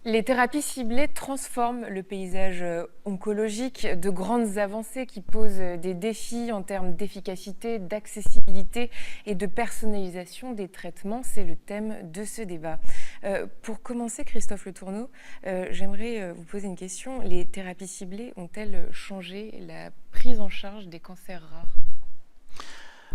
Les thérapies ciblées transforment le paysage oncologique, de grandes avancées qui posent des défis en termes d'efficacité, d'accessibilité et de personnalisation des traitements. C'est le thème de ce débat. Pour commencer, Christophe Le Tourneau, j'aimerais vous poser une question. Les thérapies ciblées ont-elles changé la prise en charge des cancers rares ?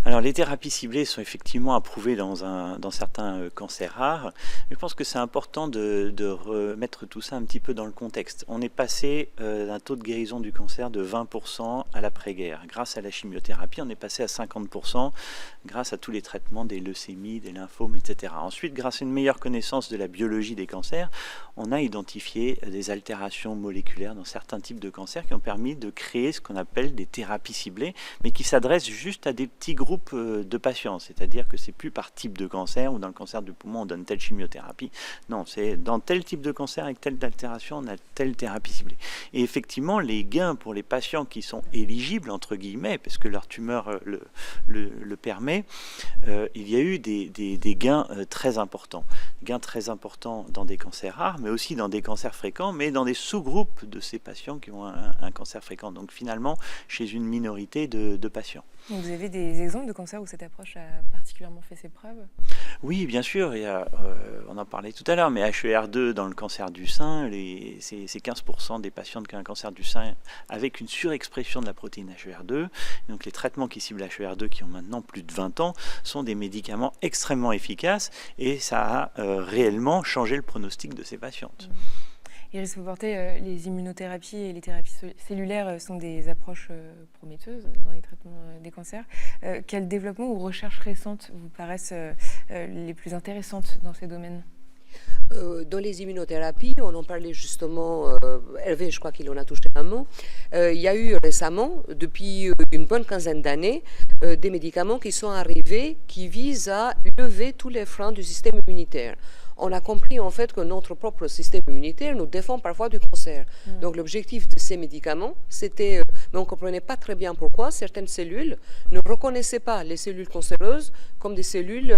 Alors les thérapies ciblées sont effectivement approuvées dans certains cancers rares, mais je pense que c'est important de remettre tout ça un petit peu dans le contexte. On est passé d'un taux de guérison du cancer de 20% à l'après-guerre. Grâce à la chimiothérapie, on est passé à 50% grâce à tous les traitements des leucémies, des lymphomes, etc. Ensuite, grâce à une meilleure connaissance de la biologie des cancers, on a identifié des altérations moléculaires dans certains types de cancers qui ont permis de créer ce qu'on appelle des thérapies ciblées, mais qui s'adressent juste à des petits groupes de patients, c'est-à-dire que c'est plus par type de cancer ou dans le cancer du poumon on donne telle chimiothérapie. Non, c'est dans tel type de cancer avec telle altération on a telle thérapie ciblée. Et effectivement, les gains pour les patients qui sont éligibles entre guillemets, parce que leur tumeur le permet, il y a eu des gains très importants. Gains très importants dans des cancers rares, mais aussi dans des cancers fréquents, mais dans des sous-groupes de ces patients qui ont un cancer fréquent. Donc finalement, chez une minorité de patients. Vous avez des exemples de cancers où cette approche a particulièrement fait ses preuves ? Oui, bien sûr. Il y a, on en parlait tout à l'heure, mais HER2 dans le cancer du sein, c'est 15% des patients qui ont un cancer du sein avec une surexpression de la protéine HER2. Donc les traitements qui ciblent HER2, qui ont maintenant plus de 20 ans, sont des médicaments extrêmement efficaces et ça a réellement changé le pronostic de ces patientes. Iris Beauportet, les immunothérapies et les thérapies cellulaires sont des approches prometteuses dans les traitements des cancers. Quels développements ou recherches récentes vous paraissent les plus intéressantes dans ces domaines ? Dans les immunothérapies, on en parlait justement, Hervé, je crois qu'il en a touché un mot, il y a eu récemment, depuis une bonne quinzaine d'années, des médicaments qui sont arrivés qui visent à lever tous les freins du système immunitaire. On a compris en fait que notre propre système immunitaire nous défend parfois du cancer. Donc l'objectif de ces médicaments, c'était, mais on ne comprenait pas très bien pourquoi, certaines cellules ne reconnaissaient pas les cellules cancéreuses comme des cellules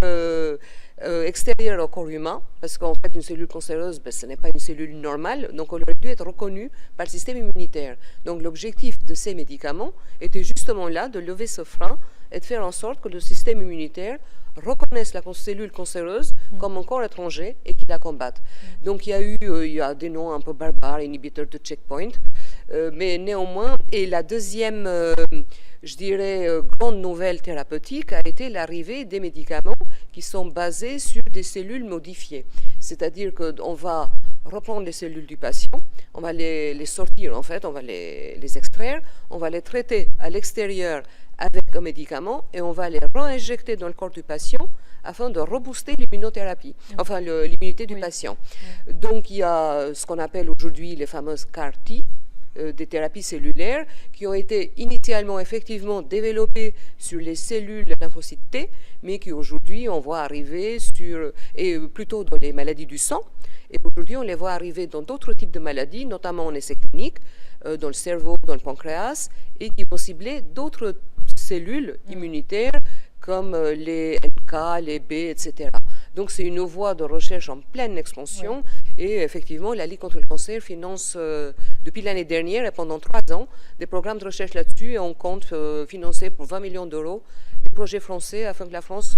extérieures au corps humain, parce qu'en fait une cellule cancéreuse, ce n'est pas une cellule normale, donc elle aurait dû être reconnue par le système immunitaire. Donc l'objectif de ces médicaments était justement là de lever ce frein et de faire en sorte que le système immunitaire reconnaissent la cellule cancéreuse comme un corps étranger et qui la combattent. Donc il y a des noms un peu barbares, inhibiteurs de checkpoint, mais néanmoins, et la deuxième, je dirais, grande nouvelle thérapeutique a été l'arrivée des médicaments qui sont basés sur des cellules modifiées. C'est-à-dire qu'on va reprendre les cellules du patient, on va les sortir en fait, on va les extraire, on va les traiter à l'extérieur avec un médicament et on va les réinjecter dans le corps du patient afin de rebooster l'immunothérapie, enfin l'immunité du patient. Donc il y a ce qu'on appelle aujourd'hui les fameuses CAR-T, des thérapies cellulaires qui ont été initialement effectivement développées sur les cellules lymphocytes T, mais qui aujourd'hui on voit arriver plutôt dans les maladies du sang. Et aujourd'hui, on les voit arriver dans d'autres types de maladies, notamment en essai clinique, dans le cerveau, dans le pancréas, et qui vont cibler d'autres cellules immunitaires comme les NK, les B, etc. Donc c'est une voie de recherche en pleine expansion et effectivement la Ligue contre le cancer finance depuis l'année dernière et pendant 3 ans des programmes de recherche là-dessus et on compte financer pour 20 millions d'euros des projets français afin que la France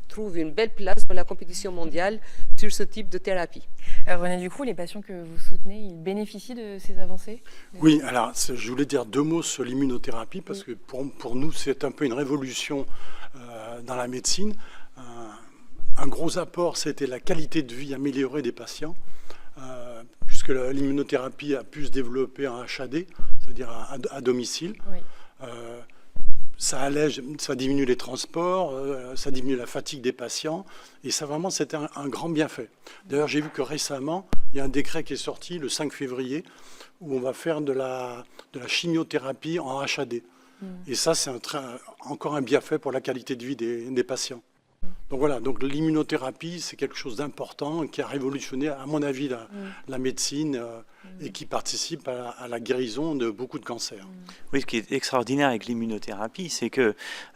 trouve une belle place dans la compétition mondiale sur ce type de thérapie. René Ducroux, les patients que vous soutenez, ils bénéficient de ces avancées ? Oui, alors je voulais dire 2 mots sur l'immunothérapie parce que pour nous c'est un peu une révolution dans la médecine. Un gros apport, c'était la qualité de vie améliorée des patients, puisque l'immunothérapie a pu se développer en HAD, c'est-à-dire à domicile. Oui. Ça allège, ça diminue les transports, ça diminue la fatigue des patients, et ça vraiment c'était un grand bienfait. D'ailleurs, j'ai vu que récemment, il y a un décret qui est sorti le 5 février, où on va faire de la chimiothérapie en HAD. Et ça, c'est encore un bienfait pour la qualité de vie des patients. Donc voilà, donc l'immunothérapie, c'est quelque chose d'important qui a révolutionné, à mon avis, la médecine et qui participe à la guérison de beaucoup de cancers. Oui, ce qui est extraordinaire avec l'immunothérapie, c'est que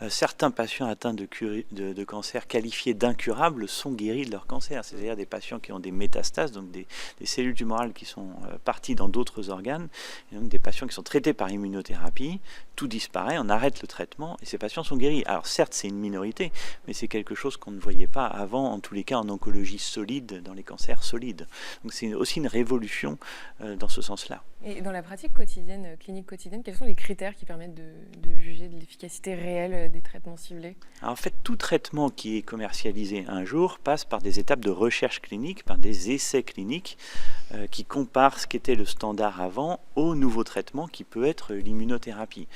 certains patients atteints de cancer qualifiés d'incurables sont guéris de leur cancer. C'est-à-dire des patients qui ont des métastases, donc des cellules tumorales qui sont parties dans d'autres organes, et donc des patients qui sont traités par immunothérapie, tout disparaît, on arrête le traitement et ces patients sont guéris. Alors certes, c'est une minorité, mais c'est quelque chose qu'on ne voyait pas avant, en tous les cas en oncologie solide, dans les cancers solides. Donc c'est aussi une révolution dans ce sens-là. Et dans la pratique quotidienne, clinique quotidienne, quels sont les critères qui permettent de juger de l'efficacité réelle des traitements ciblés? Alors, en fait, tout traitement qui est commercialisé un jour passe par des étapes de recherche clinique, par des essais cliniques qui comparent ce qu'était le standard avant au nouveau traitement qui peut être l'immunothérapie.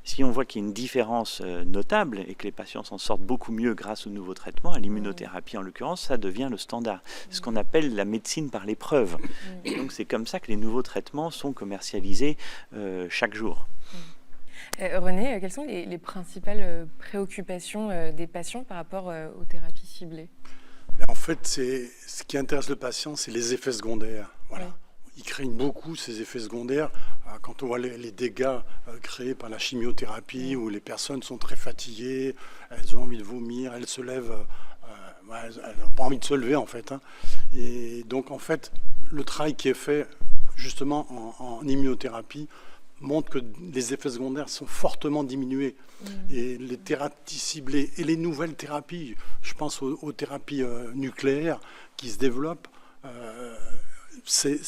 Si on voit qu'il y a une différence notable et que les patients s'en sortent beaucoup mieux grâce au nouveau traitement, à l'immunothérapie en l'occurrence, ça devient le standard. C'est ce qu'on appelle la médecine par l'épreuve. Et donc c'est comme ça que les nouveaux traitements sont commercialisés chaque jour. René, quelles sont les principales préoccupations des patients par rapport aux thérapies ciblées? En fait, ce qui intéresse le patient, c'est les effets secondaires. Voilà. Oui. Ils craignent beaucoup ces effets secondaires. Quand on voit les dégâts créés par la chimiothérapie, où les personnes sont très fatiguées, elles ont envie de vomir, elles se lèvent, elles n'ont pas envie de se lever en fait. Et donc en fait, le travail qui est fait justement en immunothérapie montre que les effets secondaires sont fortement diminués. Et les thérapies ciblées et les nouvelles thérapies, je pense aux thérapies nucléaires qui se développent,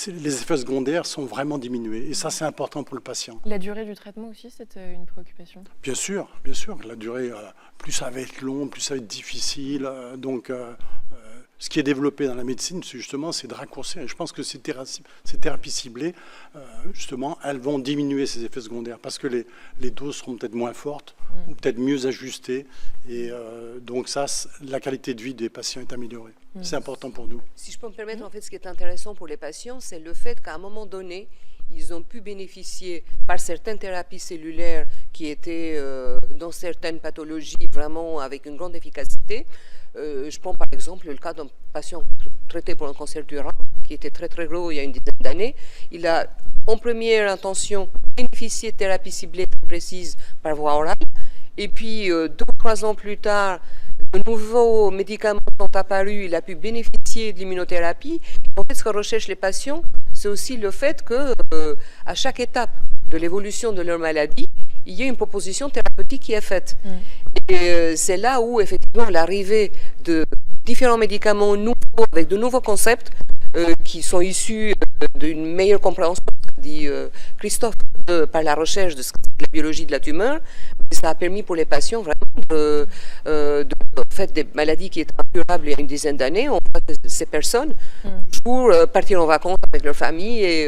les effets secondaires sont vraiment diminués. Et ça, c'est important pour le patient. La durée du traitement aussi, c'est une préoccupation? Bien sûr, bien sûr. La durée, plus ça va être long, plus ça va être difficile. Donc, ce qui est développé dans la médecine, justement, c'est de raccourcir. Et je pense que ces thérapies ciblées, justement, elles vont diminuer ces effets secondaires parce que les doses seront peut-être moins fortes ou peut-être mieux ajustées. Et donc ça, la qualité de vie des patients est améliorée. C'est important pour nous. Si je peux me permettre, en fait, ce qui est intéressant pour les patients, c'est le fait qu'à un moment donné, ils ont pu bénéficier par certaines thérapies cellulaires qui étaient dans certaines pathologies vraiment avec une grande efficacité. Je prends par exemple le cas d'un patient traité pour un cancer du rein qui était très très gros il y a une dizaine d'années. Il a en première intention bénéficié de thérapies ciblées très précises par voie orale. Et puis 2 ou 3 ans plus tard, de nouveaux médicaments sont apparus, il a pu bénéficier de l'immunothérapie. En fait, ce que recherchent les patients, c'est aussi le fait que à chaque étape de l'évolution de leur maladie, il y a une proposition thérapeutique qui est faite. Et c'est là où, effectivement, l'arrivée de différents médicaments nouveaux, avec de nouveaux concepts qui sont issus d'une meilleure compréhension, dit Christophe, par la recherche de la biologie de la tumeur, ça a permis pour les patients vraiment en fait, des maladies qui étaient incurables il y a une dizaine d'années, on voit que ces personnes pour partir en vacances avec leur famille et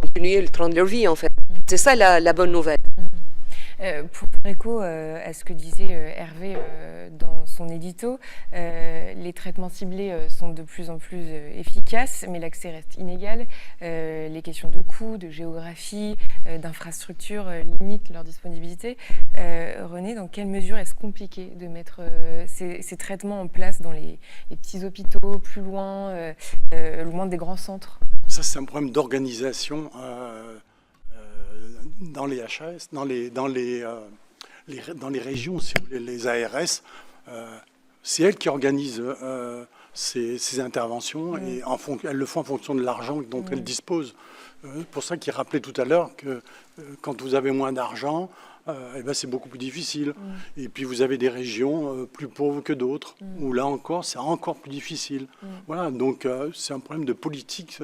continuer le train de leur vie en fait. C'est ça la bonne nouvelle. Pour faire écho à ce que disait Hervé dans son édito, les traitements ciblés sont de plus en plus efficaces, mais l'accès reste inégal. Les questions de coût, de géographie, d'infrastructure limitent leur disponibilité. René, dans quelle mesure est-ce compliqué de mettre ces traitements en place dans les petits hôpitaux, plus loin, loin des grands centres? Ça, c'est un problème d'organisation. Dans les HAS, dans les régions, si vous voulez, les ARS, c'est elles qui organisent ces interventions et elles le font en fonction de l'argent dont elles disposent. Pour ça qu'il rappelait tout à l'heure que quand vous avez moins d'argent, c'est beaucoup plus difficile. Et puis vous avez des régions plus pauvres que d'autres, où là encore, c'est encore plus difficile. Voilà, donc c'est un problème de politique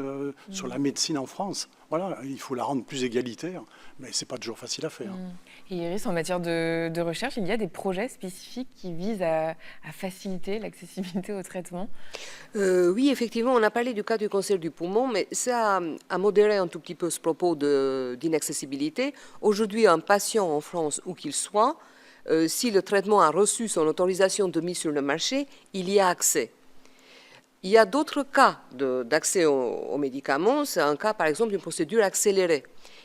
sur la médecine en France. Voilà, il faut la rendre plus égalitaire, mais c'est pas toujours facile à faire. Et Iris, en matière de recherche, il y a des projets spécifiques qui visent à faciliter l'accessibilité au traitement? Oui, effectivement, on a parlé du cas du cancer du poumon, mais ça a modéré un tout petit peu ce propos d'inaccessibilité. Aujourd'hui, un patient en France, où qu'il soit, si le traitement a reçu son autorisation de mise sur le marché, il y a accès. Il y a d'autres cas d'accès aux médicaments. C'est un cas, par exemple, d'une procédure accélérée.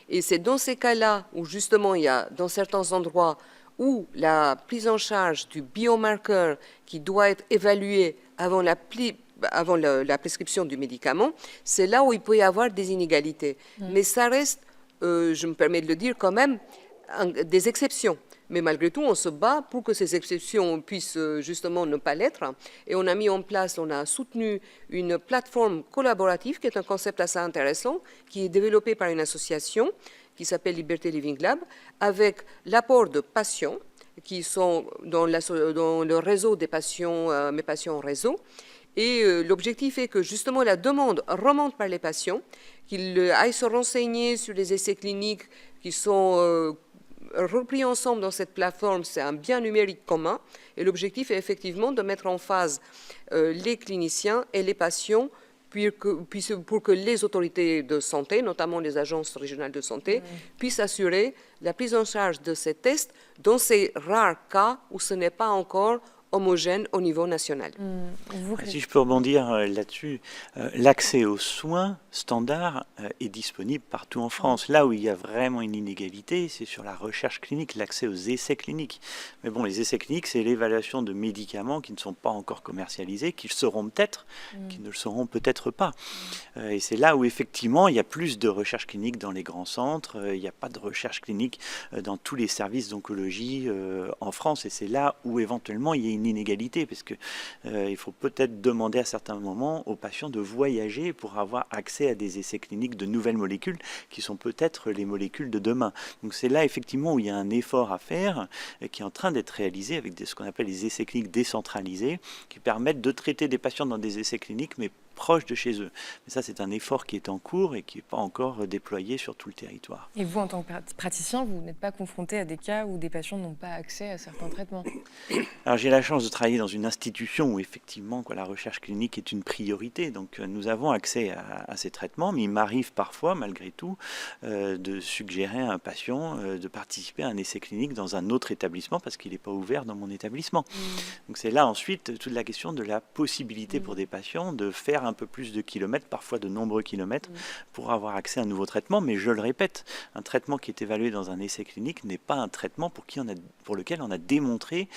Et c'est dans ces cas-là où, justement, il y a, dans certains endroits, où la prise en charge du biomarqueur qui doit être évalué avant la avant la prescription du médicament, c'est là où il peut y avoir des inégalités. Mais ça reste, je me permets de le dire quand même, des exceptions. Mais malgré tout, on se bat pour que ces exceptions puissent justement ne pas l'être. Et on a mis en place, on a soutenu une plateforme collaborative qui est un concept assez intéressant, qui est développé par une association qui s'appelle Liberté Living Lab, avec l'apport de patients qui sont dans le réseau des patients, mes patients en réseau. Et l'objectif est que justement la demande remonte par les patients, qu'ils aillent se renseigner sur les essais cliniques qui sont repris ensemble dans cette plateforme. C'est un bien numérique commun. Et l'objectif est effectivement de mettre en phase les cliniciens et les patients pour que les autorités de santé, notamment les agences régionales de santé, puissent assurer la prise en charge de ces tests dans ces rares cas où ce n'est pas encore homogène au niveau national. Si je peux rebondir là-dessus, l'accès aux soins standards est disponible partout en France. Là où il y a vraiment une inégalité, c'est sur la recherche clinique, l'accès aux essais cliniques. Mais bon, les essais cliniques, c'est l'évaluation de médicaments qui ne sont pas encore commercialisés, qui le seront peut-être, qui ne le seront peut-être pas. Et c'est là où effectivement, il y a plus de recherche clinique dans les grands centres, il n'y a pas de recherche clinique dans tous les services d'oncologie en France. Et c'est là où éventuellement il y a une inégalité, parce que il faut peut-être demander à certains moments aux patients de voyager pour avoir accès à des essais cliniques de nouvelles molécules qui sont peut-être les molécules de demain. Donc c'est là effectivement où il y a un effort à faire qui est en train d'être réalisé avec ce qu'on appelle les essais cliniques décentralisés qui permettent de traiter des patients dans des essais cliniques mais proches de chez eux. Mais ça, c'est un effort qui est en cours et qui n'est pas encore déployé sur tout le territoire. Et vous, en tant que praticien, vous n'êtes pas confronté à des cas où des patients n'ont pas accès à certains traitements? Alors, j'ai la chance de travailler dans une institution où, effectivement, la recherche clinique est une priorité. Donc, nous avons accès à ces traitements, mais il m'arrive parfois, malgré tout, de suggérer à un patient de participer à un essai clinique dans un autre établissement parce qu'il n'est pas ouvert dans mon établissement. Donc, c'est là, ensuite, toute la question de la possibilité pour des patients de faire un peu plus de kilomètres, parfois de nombreux kilomètres, pour avoir accès à un nouveau traitement. Mais je le répète, un traitement qui est évalué dans un essai clinique n'est pas un traitement pour lequel on a démontré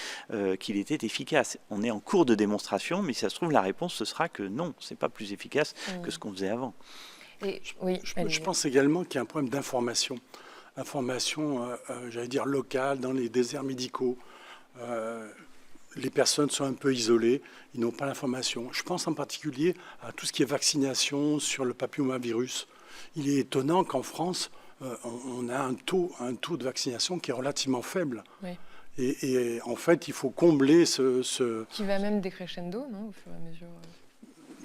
qu'il était efficace. On est en cours de démonstration, mais si ça se trouve, la réponse, ce sera que non, c'est pas plus efficace que ce qu'on faisait avant. Et, Je pense également qu'il y a un problème d'information. Information, j'allais dire, locale, dans les déserts médicaux. Les personnes sont un peu isolées, ils n'ont pas l'information. Je pense en particulier à tout ce qui est vaccination sur le papillomavirus. Il est étonnant qu'en France, on a un taux de vaccination qui est relativement faible. Oui. Et en fait, il faut combler ce... Qui va même décrescendo, non, au fur et à mesure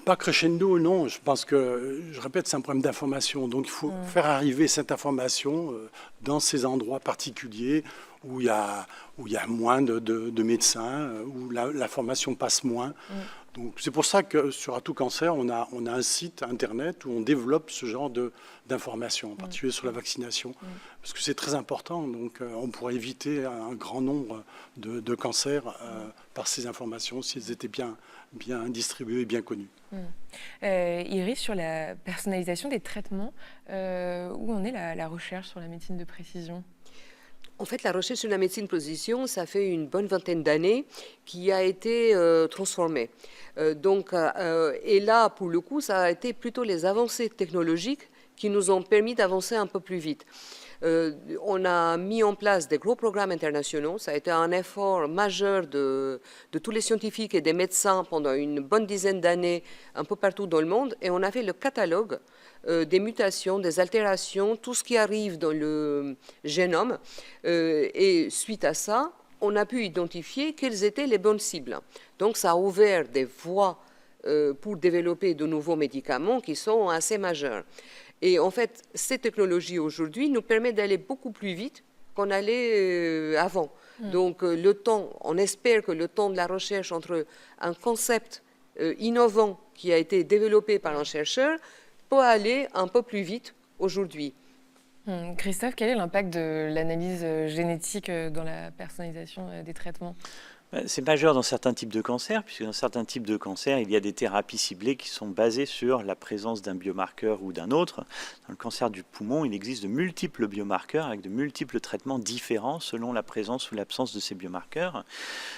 Pas crescendo, non. Je pense que, je répète, c'est un problème d'information. Donc il faut faire arriver cette information dans ces endroits particuliers où il y a moins de médecins, où la formation passe moins. Donc c'est pour ça que sur Atout Cancer, on a un site internet où on développe ce genre d'informations, en particulier sur la vaccination, parce que c'est très important. Donc on pourrait éviter un grand nombre de cancers par ces informations si elles étaient bien distribuées et bien connues. Iris, sur la personnalisation des traitements, où en est la recherche sur la médecine de précision? En fait, la recherche sur la médecine de précision, ça fait une bonne vingtaine d'années qui a été transformée. Et là, pour le coup, ça a été plutôt les avancées technologiques qui nous ont permis d'avancer un peu plus vite. On a mis en place des gros programmes internationaux. Ça a été un effort majeur de tous les scientifiques et des médecins pendant une bonne dizaine d'années un peu partout dans le monde. Et on a fait le catalogue des mutations, des altérations, tout ce qui arrive dans le génome. Et suite à ça, on a pu identifier quelles étaient les bonnes cibles. Donc ça a ouvert des voies pour développer de nouveaux médicaments qui sont assez majeurs. Et en fait, ces technologies aujourd'hui nous permettent d'aller beaucoup plus vite qu'on allait avant. Donc le temps, on espère que le temps de la recherche entre un concept innovant qui a été développé par un chercheur peut aller un peu plus vite aujourd'hui. Christophe, quel est l'impact de l'analyse génétique dans la personnalisation des traitements ? C'est majeur dans certains types de cancers, puisque dans certains types de cancers, il y a des thérapies ciblées qui sont basées sur la présence d'un biomarqueur ou d'un autre. Dans le cancer du poumon, il existe de multiples biomarqueurs avec de multiples traitements différents selon la présence ou l'absence de ces biomarqueurs.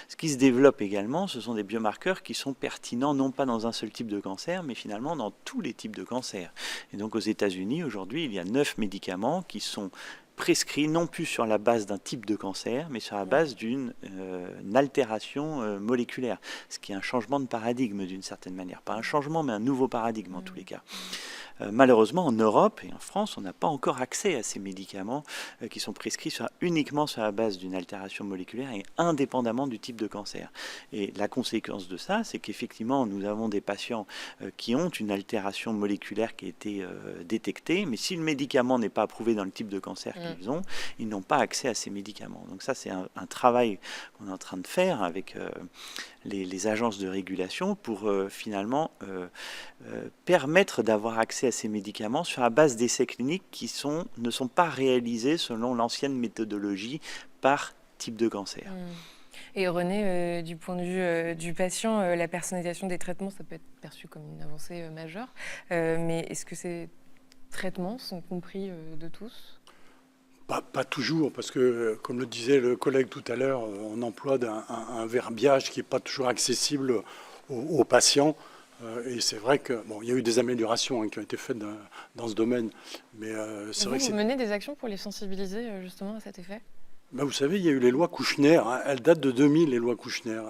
Ce qui se développe également, ce sont des biomarqueurs qui sont pertinents non pas dans un seul type de cancer, mais finalement dans tous les types de cancers. Et donc aux États-Unis, aujourd'hui, il y a 9 médicaments qui sont prescrit non plus sur la base d'un type de cancer, mais sur la base d'une altération moléculaire, ce qui est un changement de paradigme d'une certaine manière. Pas un changement, mais un nouveau paradigme en tous les cas. Malheureusement, en Europe et en France, on n'a pas encore accès à ces médicaments qui sont prescrits uniquement sur la base d'une altération moléculaire et indépendamment du type de cancer. Et la conséquence de ça, c'est qu'effectivement, nous avons des patients qui ont une altération moléculaire qui a été détectée, mais si le médicament n'est pas approuvé dans le type de cancer qu'ils ont, ils n'ont pas accès à ces médicaments. Donc ça, c'est un travail qu'on est en train de faire avec les agences de régulation pour finalement permettre d'avoir accès à ces médicaments sur la base d'essais cliniques qui ne sont pas réalisés selon l'ancienne méthodologie par type de cancer. Et René, du point de vue du patient, la personnalisation des traitements, ça peut être perçu comme une avancée majeure, mais est-ce que ces traitements sont compris de tous ? Pas toujours, parce que, comme le disait le collègue tout à l'heure, on emploie un verbiage qui n'est pas toujours accessible aux patients. Et c'est vrai qu'il y a eu des améliorations qui ont été faites dans ce domaine. Mais c'est vrai que vous menez des actions pour les sensibiliser justement à cet effet ? Vous savez, il y a eu les lois Kouchner. Elles datent de 2000, les lois Kouchner.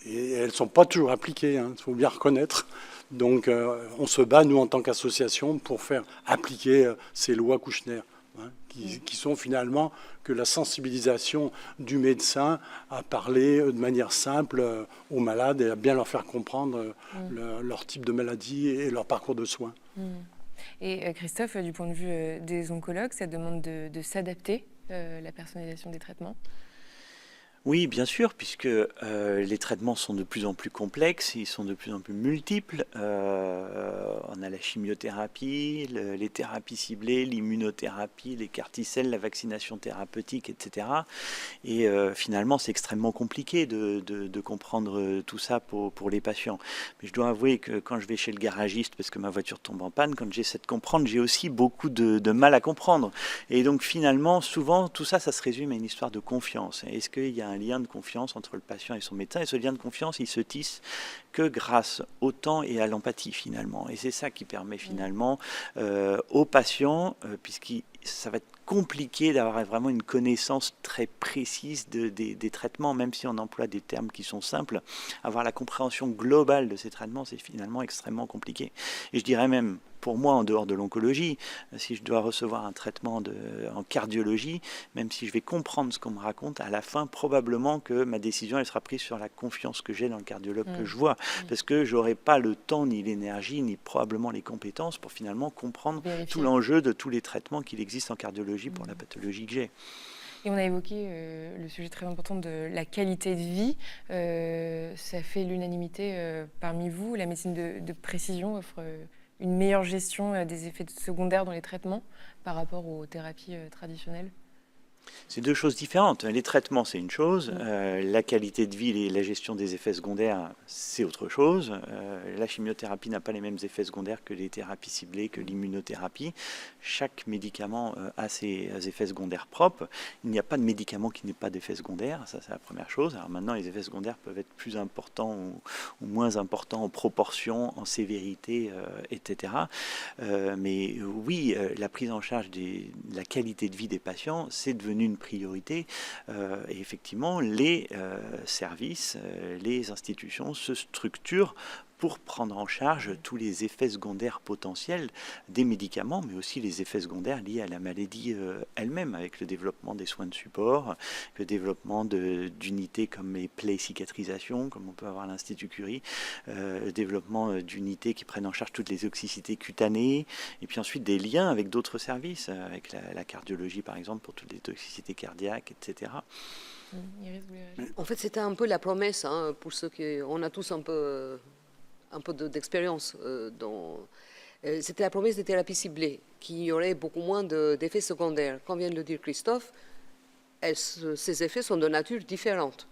Et elles ne sont pas toujours appliquées, il faut bien reconnaître. Donc on se bat, nous, en tant qu'association, pour faire appliquer ces lois Kouchner. Qui sont finalement que la sensibilisation du médecin à parler de manière simple aux malades et à bien leur faire comprendre leur type de maladie et leur parcours de soins. Et Christophe, du point de vue des oncologues, ça demande de s'adapter, la personnalisation des traitements ? Oui, bien sûr, puisque les traitements sont de plus en plus complexes, ils sont de plus en plus multiples. On a la chimiothérapie, les thérapies ciblées, l'immunothérapie, les CAR-T-cells, la vaccination thérapeutique, etc. Et finalement, c'est extrêmement compliqué de comprendre tout ça pour les patients. Mais je dois avouer que quand je vais chez le garagiste, parce que ma voiture tombe en panne, quand j'essaie de comprendre, j'ai aussi beaucoup de mal à comprendre. Et donc finalement, souvent, tout ça, ça se résume à une histoire de confiance. Est-ce qu'il y a un lien de confiance entre le patient et son médecin, et ce lien de confiance, il se tisse que grâce au temps et à l'empathie finalement. Et c'est ça qui permet finalement aux patients, ça va être compliqué d'avoir vraiment une connaissance très précise des traitements, même si on emploie des termes qui sont simples, avoir la compréhension globale de ces traitements, c'est finalement extrêmement compliqué. Et je dirais même, pour moi, en dehors de l'oncologie, si je dois recevoir un traitement en cardiologie, même si je vais comprendre ce qu'on me raconte, à la fin, probablement que ma décision elle sera prise sur la confiance que j'ai dans le cardiologue que je vois, parce que je n'aurai pas le temps, ni l'énergie, ni probablement les compétences pour finalement comprendre tout l'enjeu de tous les traitements qu'il existe en cardiologie pour la pathologie que j'ai. Et on a évoqué le sujet très important de la qualité de vie. Ça fait l'unanimité parmi vous. La médecine de précision offre une meilleure gestion des effets secondaires dans les traitements par rapport aux thérapies traditionnelles ? C'est deux choses différentes. Les traitements, c'est une chose. La qualité de vie et la gestion des effets secondaires, c'est autre chose. La chimiothérapie n'a pas les mêmes effets secondaires que les thérapies ciblées, que l'immunothérapie. Chaque médicament a ses effets secondaires propres. Il n'y a pas de médicament qui n'ait pas d'effets secondaires. Ça, c'est la première chose. Alors maintenant, les effets secondaires peuvent être plus importants ou moins importants en proportion, en sévérité, etc. Mais oui, la prise en charge de la qualité de vie des patients, c'est devenu une priorité et effectivement les services, les institutions se structurent pour prendre en charge tous les effets secondaires potentiels des médicaments, mais aussi les effets secondaires liés à la maladie elle-même, avec le développement des soins de support, le développement d'unités comme les plaies cicatrisation, comme on peut avoir à l'Institut Curie, le développement d'unités qui prennent en charge toutes les toxicités cutanées, et puis ensuite des liens avec d'autres services, avec la cardiologie par exemple, pour toutes les toxicités cardiaques, etc. En fait, c'était un peu la promesse, pour ceux qui... On a tous un peu d'expérience c'était la promesse des thérapies ciblées, qu'il y aurait beaucoup moins d'effets secondaires. Comme vient de le dire Christophe, ces effets sont de nature différente.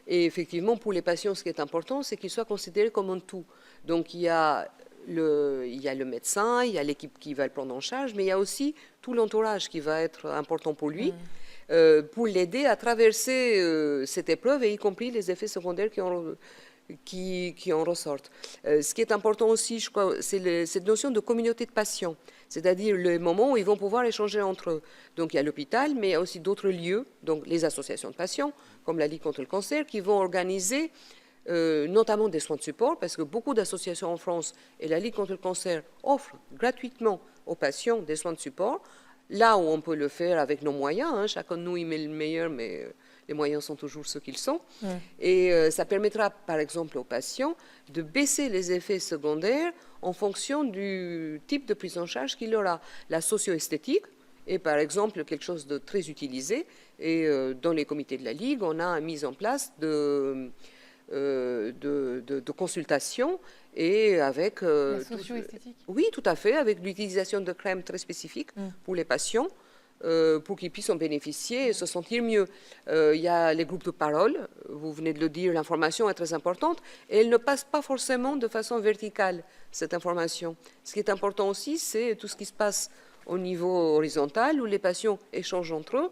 Et effectivement, pour les patients, ce qui est important, c'est qu'ils soient considérés comme un tout. Donc, il y a le médecin, il y a l'équipe qui va le prendre en charge, mais il y a aussi tout l'entourage qui va être important pour lui, pour l'aider à traverser cette épreuve, et y compris les effets secondaires qui en ressortent. Ce qui est important aussi, je crois, c'est cette notion de communauté de patients, c'est-à-dire le moment où ils vont pouvoir échanger entre eux. Donc il y a l'hôpital, mais il y a aussi d'autres lieux, donc les associations de patients, comme la Ligue contre le cancer, qui vont organiser notamment des soins de support, parce que beaucoup d'associations en France et la Ligue contre le cancer offrent gratuitement aux patients des soins de support, là où on peut le faire avec nos moyens, hein, chacun de nous y met le meilleur, mais les moyens sont toujours ceux qu'ils sont. Et ça permettra, par exemple, aux patients de baisser les effets secondaires en fonction du type de prise en charge qu'il aura. La socio-esthétique est, par exemple, quelque chose de très utilisé. Et dans les comités de la Ligue, on a mis en place de consultations et avec... La socio-esthétique. Oui, tout à fait, avec l'utilisation de crèmes très spécifiques pour les patients, pour qu'ils puissent en bénéficier et se sentir mieux. Il y a les groupes de parole, vous venez de le dire, l'information est très importante, et elle ne passe pas forcément de façon verticale, cette information. Ce qui est important aussi, c'est tout ce qui se passe au niveau horizontal, où les patients échangent entre eux,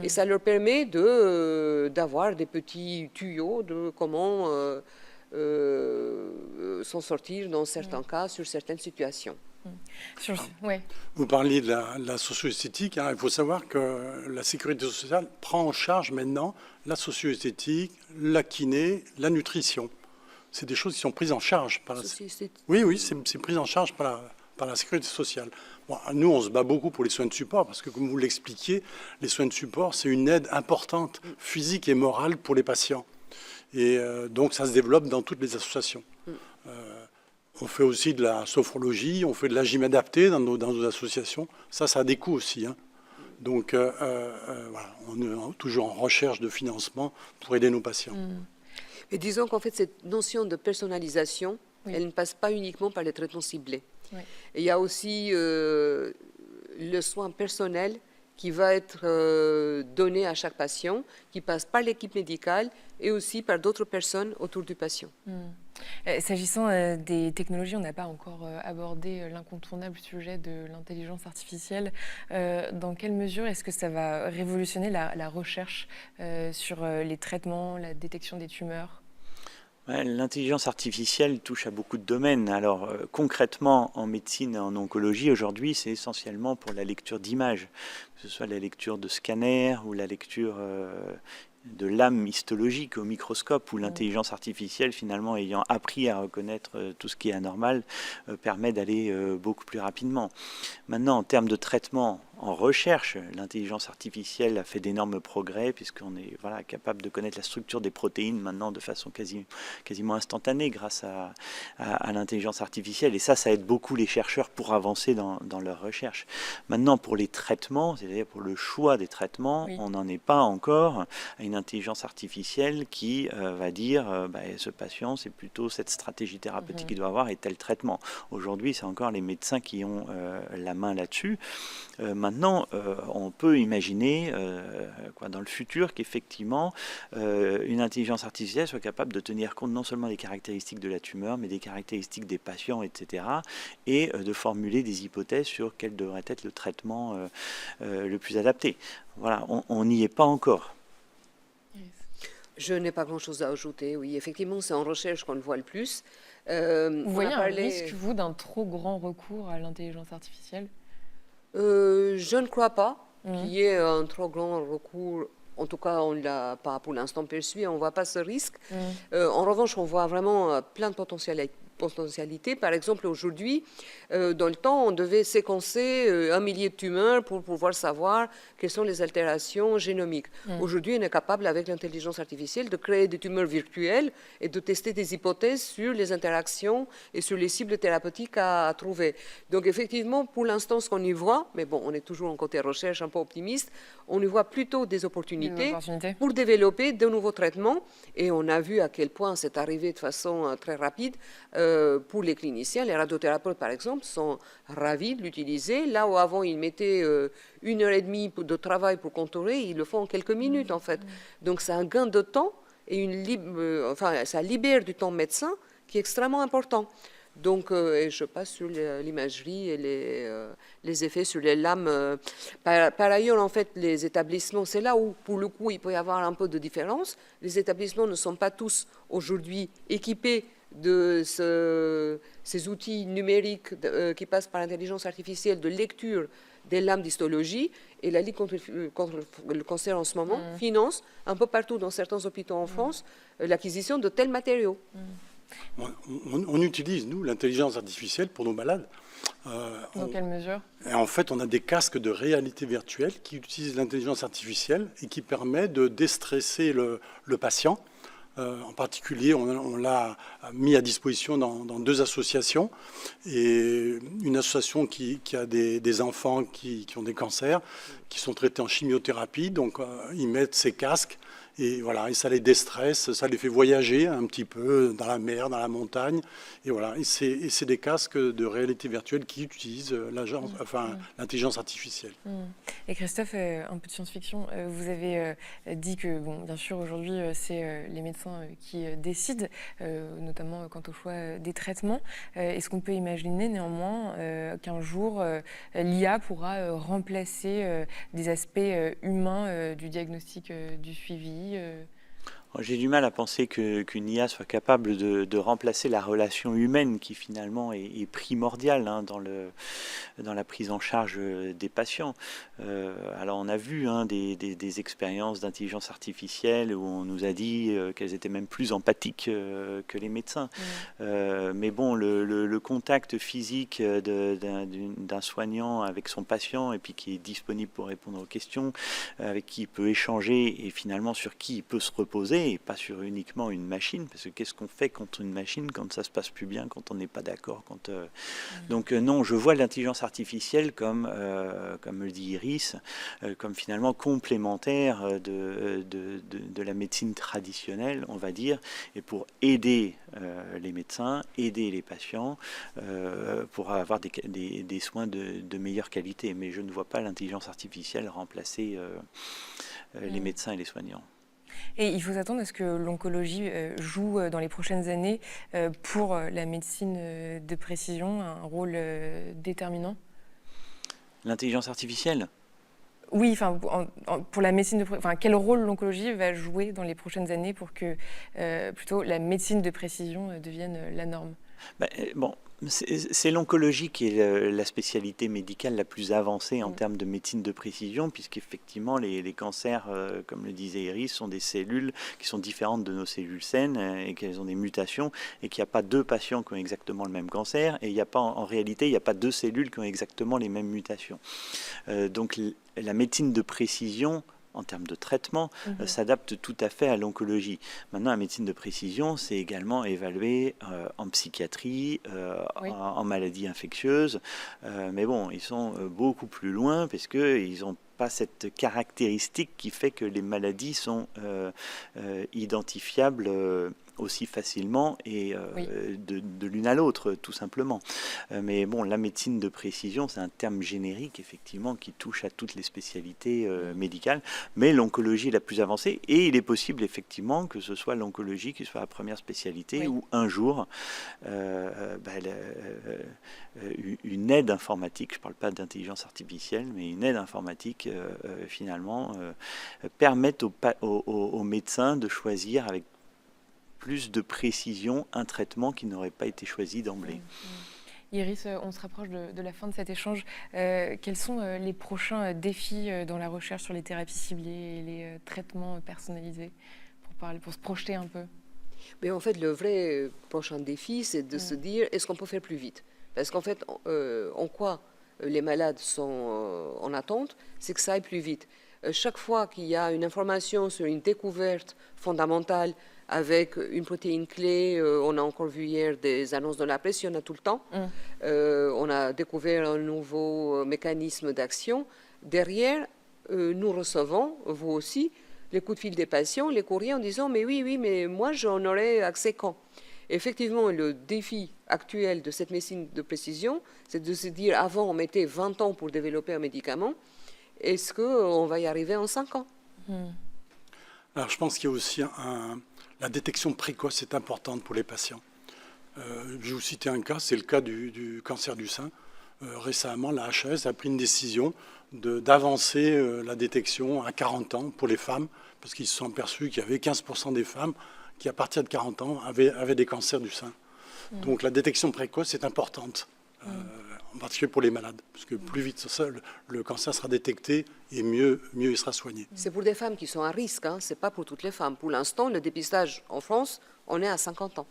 et ça leur permet d'avoir des petits tuyaux de comment s'en sortir dans certains cas, sur certaines situations. Vous parliez de la socio-esthétique. Hein. Il faut savoir que la sécurité sociale prend en charge maintenant la socio-esthétique, la kiné, la nutrition. C'est des choses qui sont prises en charge par la... Oui, c'est pris en charge par la sécurité sociale. Bon, nous, on se bat beaucoup pour les soins de support parce que, comme vous l'expliquiez, les soins de support, c'est une aide importante, physique et morale pour les patients. Et donc, ça se développe dans toutes les associations. On fait aussi de la sophrologie, on fait de la gym adaptée dans nos associations. Ça a des coûts aussi. Hein. Donc, voilà, on est toujours en recherche de financement pour aider nos patients. Et disons qu'en fait, cette notion de personnalisation, elle ne passe pas uniquement par les traitements ciblés. Et il y a aussi le soin personnel qui va être donné à chaque patient, qui passe par l'équipe médicale et aussi par d'autres personnes autour du patient. S'agissant des technologies, on n'a pas encore abordé l'incontournable sujet de l'intelligence artificielle. Dans quelle mesure est-ce que ça va révolutionner la recherche sur les traitements, la détection des tumeurs ? L'intelligence artificielle touche à beaucoup de domaines. Alors concrètement, en médecine et en oncologie, aujourd'hui, c'est essentiellement pour la lecture d'images, que ce soit la lecture de scanners ou la lecture de lames histologiques au microscope, où l'intelligence artificielle, finalement, ayant appris à reconnaître tout ce qui est anormal, permet d'aller beaucoup plus rapidement. Maintenant, en termes de traitement, en recherche, l'intelligence artificielle a fait d'énormes progrès, puisqu'on est capable de connaître la structure des protéines maintenant de façon quasiment instantanée grâce à l'intelligence artificielle. Et ça aide beaucoup les chercheurs pour avancer dans leur recherche. Maintenant, pour les traitements, c'est-à-dire pour le choix des traitements, on n'en est pas encore à une intelligence artificielle qui va dire ce patient, c'est plutôt cette stratégie thérapeutique qu'il doit avoir et tel traitement. Aujourd'hui, c'est encore les médecins qui ont la main là-dessus. Maintenant, on peut imaginer dans le futur qu'effectivement une intelligence artificielle soit capable de tenir compte non seulement des caractéristiques de la tumeur, mais des caractéristiques des patients, etc. et de formuler des hypothèses sur quel devrait être le traitement le plus adapté. Voilà, on n'y est pas encore. Je n'ai pas grand-chose à ajouter. Oui, effectivement, c'est en recherche qu'on le voit le plus. Vous voyez un risque, vous, d'un trop grand recours à l'intelligence artificielle ? Je ne crois pas qu'il y ait un trop grand recours. En tout cas, on ne l'a pas pour l'instant perçu et on ne voit pas ce risque. En revanche, on voit vraiment plein de potentialités. Par exemple, aujourd'hui, dans le temps, on devait séquencer 1 millier de tumeurs pour pouvoir savoir quelles sont les altérations génomiques. Aujourd'hui, on est capable, avec l'intelligence artificielle, de créer des tumeurs virtuelles et de tester des hypothèses sur les interactions et sur les cibles thérapeutiques à trouver. Donc, effectivement, pour l'instant, ce qu'on y voit, mais bon, on est toujours en côté recherche un peu optimiste, on y voit plutôt des opportunités pour développer de nouveaux traitements. Et on a vu à quel point c'est arrivé de façon très rapide. Pour les cliniciens, les radiothérapeutes par exemple sont ravis de l'utiliser. Là où avant ils mettaient 1 heure et demie de travail pour contourer, ils le font en quelques minutes en fait. Donc c'est un gain de temps et ça libère du temps médecin qui est extrêmement important. Donc, et je passe sur l'imagerie et les effets sur les lames. Par ailleurs, en fait, les établissements, c'est là où, pour le coup, il peut y avoir un peu de différence. Les établissements ne sont pas tous aujourd'hui équipés de ces outils numériques qui passent par l'intelligence artificielle de lecture des lames d'histologie. Et la Ligue contre le cancer en ce moment finance un peu partout dans certains hôpitaux en France l'acquisition de tels matériaux. On utilise, nous, l'intelligence artificielle pour nos malades. Dans quelle mesure? Et en fait, on a des casques de réalité virtuelle qui utilisent l'intelligence artificielle et qui permet de déstresser le patient. En particulier, on l'a mis à disposition dans 2 associations. Et une association qui a des enfants qui ont des cancers, qui sont traités en chimiothérapie. Donc, ils mettent ces casques. Et voilà, et ça les déstresse, ça les fait voyager un petit peu dans la mer, dans la montagne. Et voilà, et c'est des casques de réalité virtuelle qui utilisent l'intelligence artificielle. Et Christophe, un peu de science-fiction, vous avez dit que, bon, bien sûr, aujourd'hui, c'est les médecins qui décident, notamment quant au choix des traitements. Est-ce qu'on peut imaginer néanmoins qu'un jour, l'IA pourra remplacer des aspects humains du diagnostic, du suivi? J'ai du mal à penser qu'une IA soit capable de remplacer la relation humaine qui finalement est primordiale dans la prise en charge des patients. Alors on a vu des expériences d'intelligence artificielle où on nous a dit qu'elles étaient même plus empathiques que les médecins. Mais bon, le contact physique d'un soignant avec son patient et puis qui est disponible pour répondre aux questions, avec qui il peut échanger et finalement sur qui il peut se reposer, et pas sur uniquement une machine, parce que qu'est-ce qu'on fait contre une machine quand ça se passe plus bien, quand on n'est pas d'accord, Donc non, je vois l'intelligence artificielle comme le dit Iris, comme finalement complémentaire de la médecine traditionnelle, on va dire, et pour aider les médecins, aider les patients, pour avoir des soins de meilleure qualité. Mais je ne vois pas l'intelligence artificielle remplacer les médecins et les soignants. Et il faut s'attendre à ce que l'oncologie joue dans les prochaines années pour la médecine de précision un rôle déterminant? L'intelligence artificielle? Oui, pour la médecine quel rôle l'oncologie va jouer dans les prochaines années pour que plutôt la médecine de précision devienne la norme? C'est l'oncologie qui est la spécialité médicale la plus avancée en termes de médecine de précision, puisqu'effectivement les cancers, comme le disait Iris, sont des cellules qui sont différentes de nos cellules saines et qu'elles ont des mutations, et qu'il n'y a pas 2 patients qui ont exactement le même cancer, et il n'y a pas, en réalité, il n'y a pas 2 cellules qui ont exactement les mêmes mutations. Donc la médecine de précision, en termes de traitement, s'adapte tout à fait à l'oncologie. Maintenant, la médecine de précision, c'est également évalué en psychiatrie, en maladies infectieuses. Mais bon, ils sont beaucoup plus loin parce qu'ils n'ont pas cette caractéristique qui fait que les maladies sont identifiables aussi facilement et de l'une à l'autre, tout simplement. Mais bon, la médecine de précision, c'est un terme générique, effectivement, qui touche à toutes les spécialités médicales, mais l'oncologie est la plus avancée, et il est possible, effectivement, que ce soit l'oncologie qui soit la première spécialité, ou un jour, une aide informatique, je ne parle pas d'intelligence artificielle, mais une aide informatique, finalement, permette aux médecins de choisir avec plus de précision un traitement qui n'aurait pas été choisi d'emblée. Iris, on se rapproche de la fin de cet échange. Quels sont les prochains défis dans la recherche sur les thérapies ciblées et les traitements personnalisés, pour se projeter un peu? Mais en fait, le vrai prochain défi, c'est de se dire, est-ce qu'on peut faire plus vite? Parce qu'en fait, en quoi les malades sont en attente, c'est que ça aille plus vite. Chaque fois qu'il y a une information sur une découverte fondamentale, avec une protéine clé, on a encore vu hier des annonces de la presse, il y en a tout le temps. On a découvert un nouveau mécanisme d'action. Derrière, nous recevons, vous aussi, les coups de fil des patients, les courriers en disant « mais oui, mais moi j'en aurai accès quand ?» Effectivement, le défi actuel de cette médecine de précision, c'est de se dire avant on mettait 20 ans pour développer un médicament, est-ce qu'on va y arriver en 5 ans? Alors je pense qu'il y a aussi la détection précoce est importante pour les patients. Je vais vous citer un cas, c'est le cas du cancer du sein. Récemment, la HAS a pris une décision d'avancer la détection à 40 ans pour les femmes, parce qu'ils se sont aperçus qu'il y avait 15% des femmes qui, à partir de 40 ans, avaient des cancers du sein. Donc la détection précoce est importante, en particulier pour les malades, parce que plus vite le cancer sera détecté et mieux il sera soigné. C'est pour des femmes qui sont à risque, hein, ce n'est pas pour toutes les femmes. Pour l'instant, le dépistage en France, on est à 50 ans.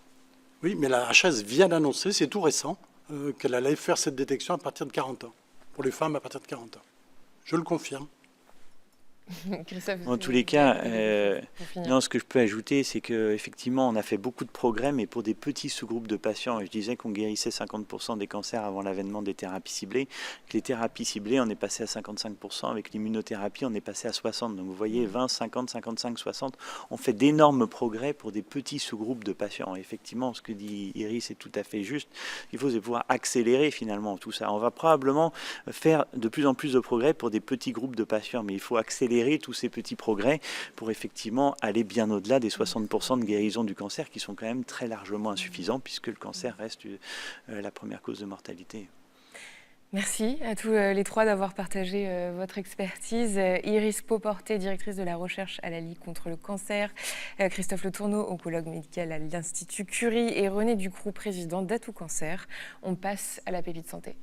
Oui, mais la HAS vient d'annoncer, c'est tout récent, qu'elle allait faire cette détection à partir de 40 ans, pour les femmes à partir de 40 ans. Je le confirme. Christophe, En tous les cas, non, ce que je peux ajouter, c'est qu'effectivement, on a fait beaucoup de progrès, mais pour des petits sous-groupes de patients. Et je disais qu'on guérissait 50% des cancers avant l'avènement des thérapies ciblées. Les thérapies ciblées, on est passé à 55%. Avec l'immunothérapie, on est passé à 60%. Donc vous voyez, 20, 50, 55, 60. On fait d'énormes progrès pour des petits sous-groupes de patients. Et effectivement, ce que dit Iris est tout à fait juste. Il faut pouvoir accélérer finalement tout ça. On va probablement faire de plus en plus de progrès pour des petits groupes de patients, mais il faut accélérer tous ces petits progrès pour effectivement aller bien au-delà des 60% de guérison du cancer qui sont quand même très largement insuffisants puisque le cancer reste la première cause de mortalité. Merci à tous les trois d'avoir partagé votre expertise. Iris Pauporté, directrice de la recherche à la Ligue contre le cancer, Christophe Le Tourneau, oncologue médical à l'Institut Curie et René Ducroux, président d'Atout Cancer. On passe à la pépite santé.